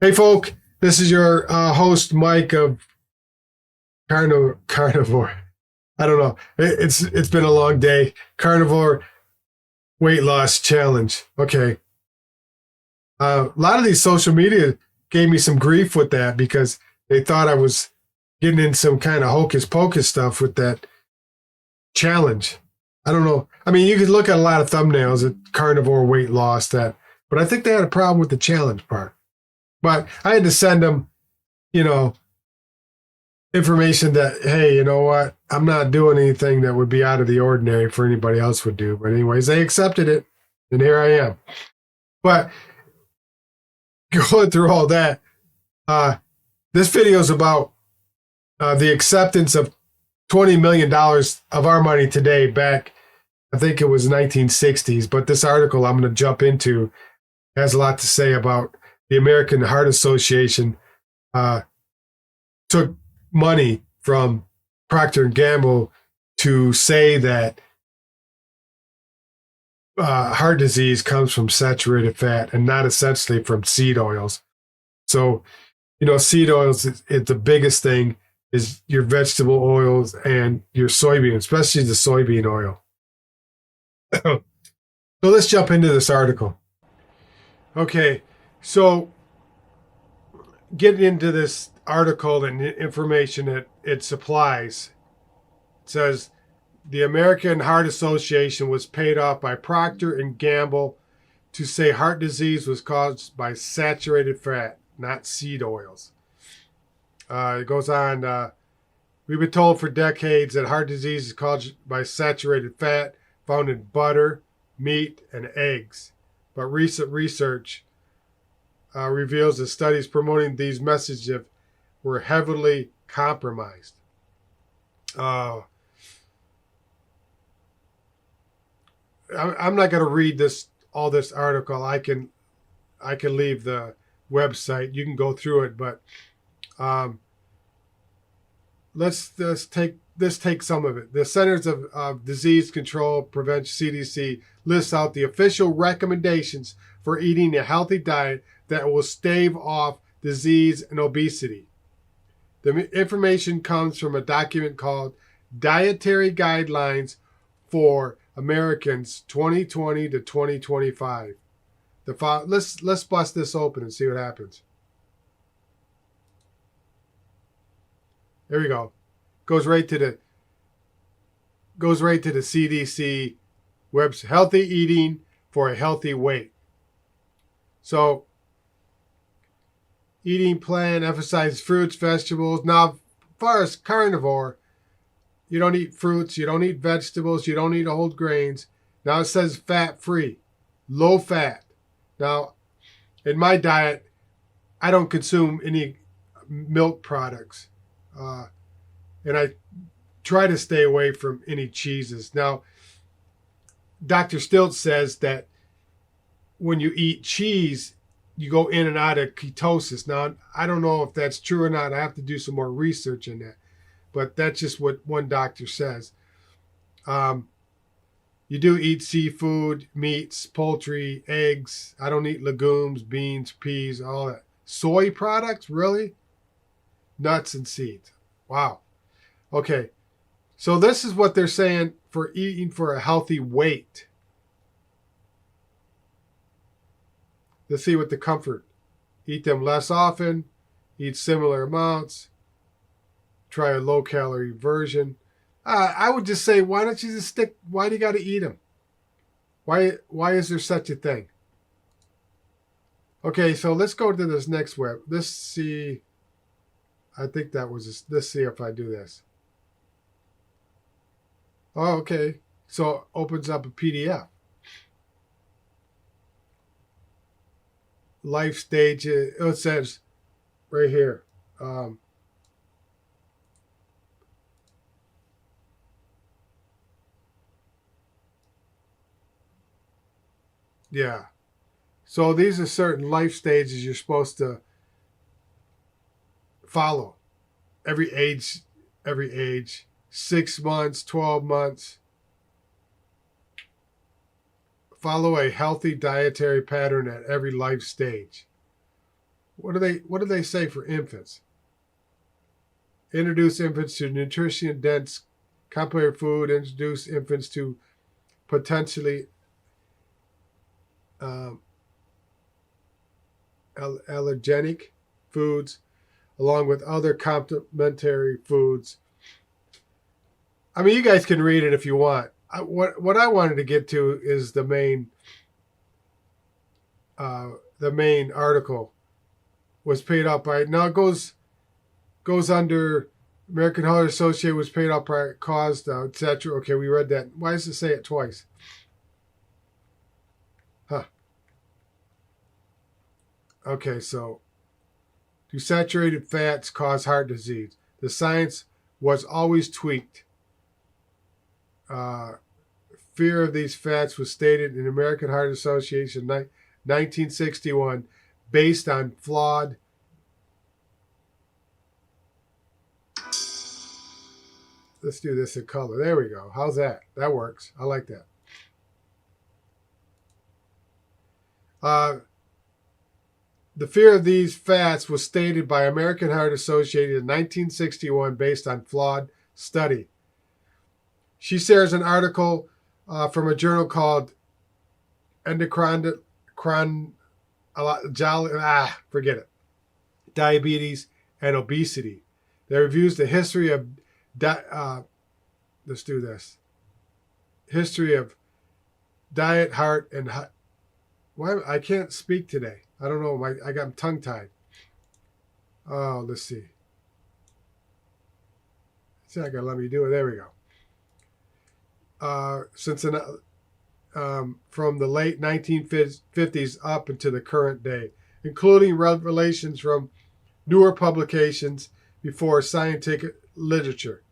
Hey, folk, this is your host, Mike of Carnivore. I don't know. It's been a long day. Carnivore weight loss challenge. Okay. A lot of these social media gave me some grief with that because they thought I was getting in some kind of hocus pocus stuff with that challenge. I don't know. I mean, you could look at a lot of thumbnails at carnivore weight loss but I think they had a problem with the challenge part. But I had to send them, you know, information that, hey, you know what? I'm not doing anything that would be out of the ordinary for anybody else would do. But anyways, they accepted it, and here I am. But going through all that, uh, this video is about the acceptance of $20 million of our money today back, I think it was 1960s. But this article I'm going to jump into has a lot to say about the American Heart Association took money from Procter and Gamble to say that heart disease comes from saturated fat and not essentially from seed oils. So, seed oils is the biggest thing is your vegetable oils and your soybean, especially the soybean oil. So let's jump into this article. Okay, so getting into this article and the information that it supplies, it says the American Heart Association was paid off by Procter and Gamble to say heart disease was caused by saturated fat, not seed oils. It goes on. We've been told for decades that heart disease is caused by saturated fat found in butter, meat, and eggs. But recent research reveals that studies promoting these messages were heavily compromised. I'm not going to read all this article. I can leave the website. You can go through it, but let's take some of it. The Centers of Disease Control Prevention (CDC) lists out the official recommendations for eating a healthy diet that will stave off disease and obesity. The information comes from a document called Dietary Guidelines for Americans 2020 to 2025. Let's bust this open and see what happens. There we go. Goes right to the CDC website. Healthy eating for a healthy weight. So, eating plan emphasizes fruits, vegetables. Now, as far as carnivore, you don't eat fruits, you don't eat vegetables, you don't eat whole grains. Now it says fat-free, low fat. Now, in my diet, I don't consume any milk products. And I try to stay away from any cheeses. Now, Dr. Stilt says that when you eat cheese, you go in and out of ketosis. Now, I don't know if that's true or not. I have to do some more research in that. But that's just what one doctor says. You do eat seafood, meats, poultry, eggs. I don't eat legumes, beans, peas, all that. Soy products, really? Nuts and seeds. Wow. Okay. So this is what they're saying for eating for a healthy weight. Let's see what the comfort. Eat them less often. Eat similar amounts. Try a low-calorie version. I would just say, why don't you just stick? Why do you got to eat them? Why is there such a thing? Okay, so let's go to this next web. Let's see. I think that was. Let's see if I do this. Oh, okay. So it opens up a PDF. Life stage. It says right here. Yeah. So these are certain life stages you're supposed to follow. Every age, 6 months, 12 months. Follow a healthy dietary pattern at every life stage. What do they say for infants? Introduce infants to nutrition dense complementary food. Introduce infants to potentially um, allergenic foods, along with other complementary foods. I mean, you guys can read it if you want. What I wanted to get to is uh, the main article was paid off by, now it goes under American Heart Association, was paid off by caused etc. Okay, we read that. Why does it say it twice? Huh. Okay, so do saturated fats cause heart disease? The science was always tweaked. Uh, Fear of these fats was stated in American Heart Association 1961 based on flawed. Let's do this in color. There we go. How's that? That works. I like that. The fear of these fats was stated by American Heart Association in 1961 based on flawed study. She shares an article from a journal called Forget it. Diabetes and Obesity. That reviews the history of let's do this. History of diet, heart, and why I can't speak today. I don't know. I got tongue tied. Oh, let's see. It's not gonna let me do it. There we go. From the late 1950s up into the current day, including revelations from newer publications before scientific literature.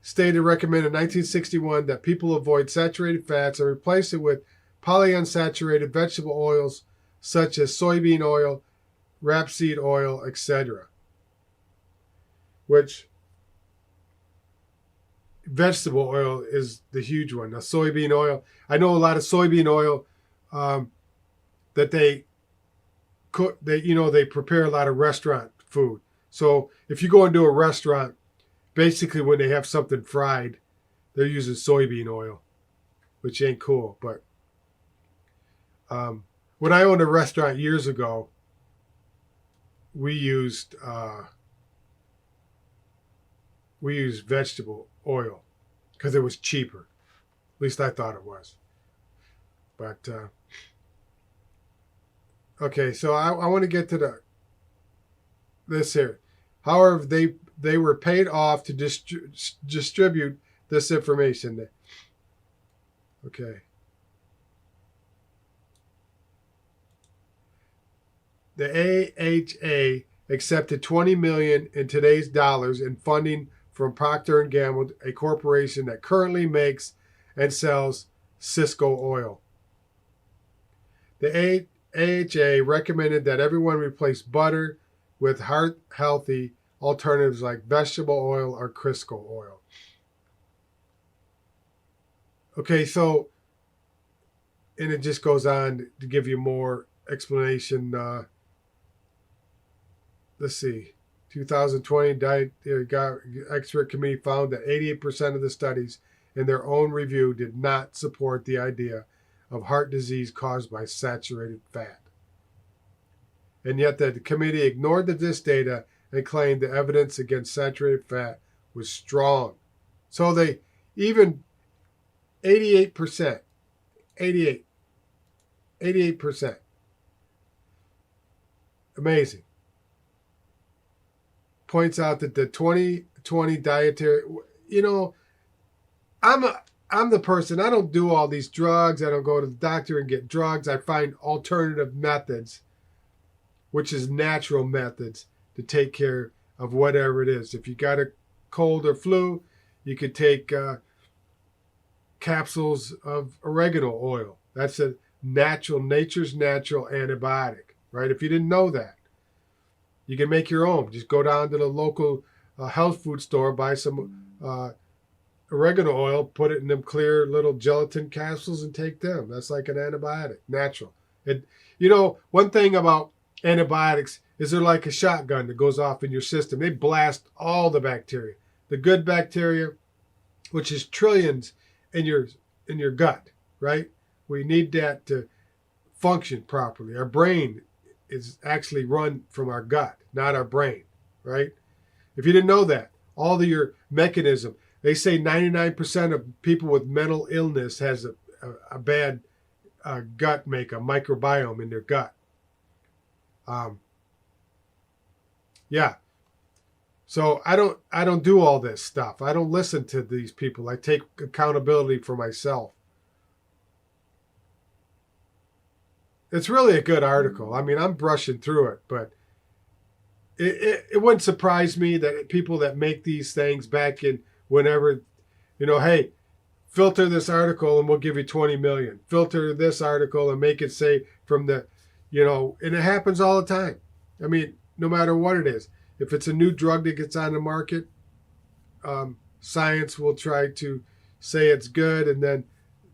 Stated recommended in 1961 that people avoid saturated fats and replace it with polyunsaturated vegetable oils such as soybean oil, rapeseed oil, etc. Which vegetable oil is the huge one. Now, soybean oil, I know a lot of soybean oil that they cook. They prepare a lot of restaurant food. So if you go into a restaurant, basically when they have something fried, they're using soybean oil, which ain't cool. But when I owned a restaurant years ago, we used vegetable oil because it was cheaper. At least I thought it was. But okay, so I want to get to this here. However, they were paid off to distribute this information. Okay. The AHA accepted $20 million in today's dollars in funding from Procter & Gamble, a corporation that currently makes and sells Cisco oil. The AHA recommended that everyone replace butter with heart-healthy alternatives like vegetable oil or Crisco oil. Okay, so, and it just goes on to give you more explanation. Let's see. 2020 Diet Expert Committee found that 88% of the studies in their own review did not support the idea of heart disease caused by saturated fat. And yet the committee ignored this data and claimed the evidence against saturated fat was strong. So they even 88%, 88%. Amazing. Points out that the 2020 dietary, I'm the person, I don't do all these drugs. I don't go to the doctor and get drugs. I find alternative methods, which is natural methods to take care of whatever it is. If you got a cold or flu, you could take capsules of oregano oil. That's nature's natural antibiotic, right? If you didn't know that, you can make your own. Just go down to the local health food store, buy some oregano oil, put it in them clear little gelatin capsules and take them. That's like an antibiotic, natural. It, one thing about antibiotics is they're like a shotgun that goes off in your system. They blast all the bacteria, the good bacteria, which is trillions in your gut, right? We need that to function properly. Our brain is actually run from our gut, not our brain, right? If you didn't know that, all of your mechanism, they say 99% of people with mental illness has a bad gut makeup, microbiome in their gut. Um, yeah. So I don't do all this stuff. I don't listen to these people. I take accountability for myself. It's really a good article. I mean, I'm brushing through it, but it wouldn't surprise me that people that make these things back in whenever, hey, filter this article and we'll give you 20 million. Filter this article and make it say from the, and it happens all the time. I mean, no matter what it is. If it's a new drug that gets on the market, science will try to say it's good. And then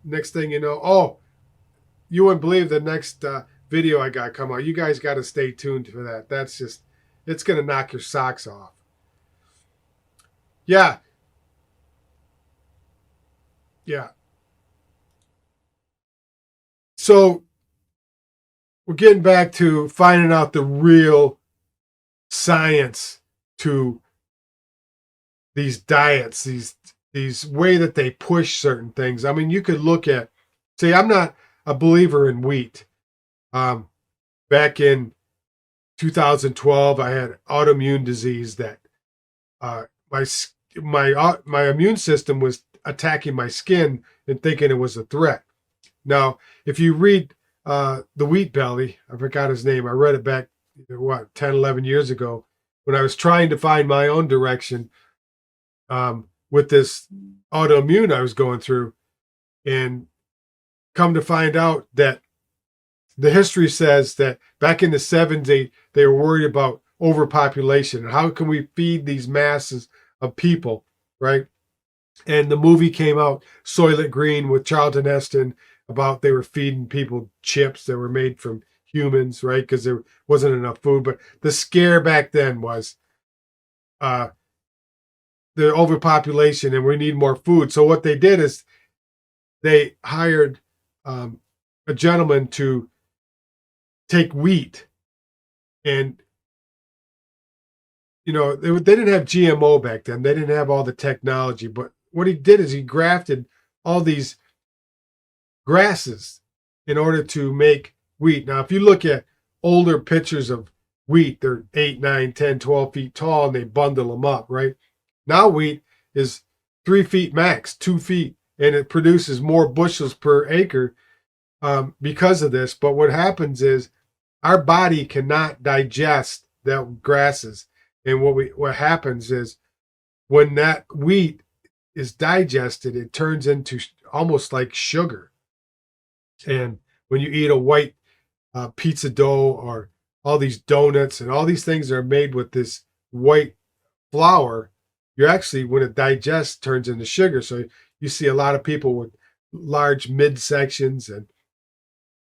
next thing you know, oh, you wouldn't believe the next video I got come out. You guys got to stay tuned for that. That's just, it's going to knock your socks off. Yeah. Yeah. So we're getting back to finding out the real science to these diets, these way that they push certain things. I mean, you could look at, say, I'm not a believer in wheat. Back in 2012, I had autoimmune disease that my immune system was attacking my skin and thinking it was a threat. Now, if you read the Wheat Belly, I forgot his name. I read it back, 10, 11 years ago when I was trying to find my own direction with this autoimmune I was going through, and come to find out that the history says that back in the 70s, they were worried about overpopulation and how can we feed these masses of people, right? And the movie came out, Soylent Green, with Charlton Heston, about they were feeding people chips that were made from humans, right? Because there wasn't enough food. But the scare back then was the overpopulation and we need more food. So what they did is they hired a gentleman to take wheat and they didn't have GMO back then. They didn't have all the technology, but what he did is he grafted all these grasses in order to make wheat. Now, if you look at older pictures of wheat, they're 8, 9, 10, 12 feet tall and they bundle them up, right? Now wheat is 3 feet max, 2 feet, and it produces more bushels per acre because of this. But what happens is our body cannot digest that grasses. And what happens is when that wheat is digested, it turns into almost like sugar. And when you eat a white pizza dough or all these donuts and all these things that are made with this white flour, you're actually, when it digests, turns into sugar. So you see a lot of people with large midsections and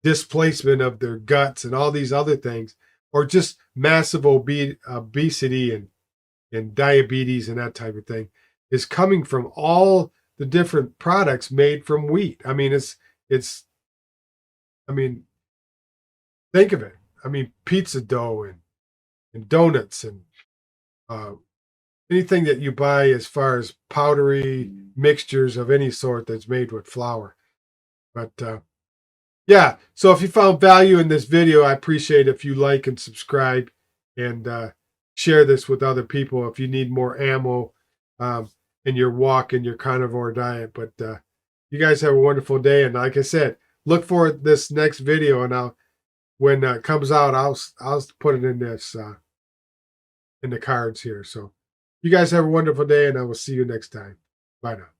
displacement of their guts and all these other things, or just massive obesity and diabetes and that type of thing, is coming from all the different products made from wheat. I mean, think of it. I mean, pizza dough and donuts and anything that you buy as far as powdery mixtures of any sort that's made with flour. But yeah, so if you found value in this video, I appreciate if you like and subscribe and share this with other people if you need more ammo in your walk and your carnivore diet. But you guys have a wonderful day. And like I said, look for this next video, and when it comes out, I'll put it in this in the cards here. So you guys have a wonderful day, and I will see you next time. Bye now.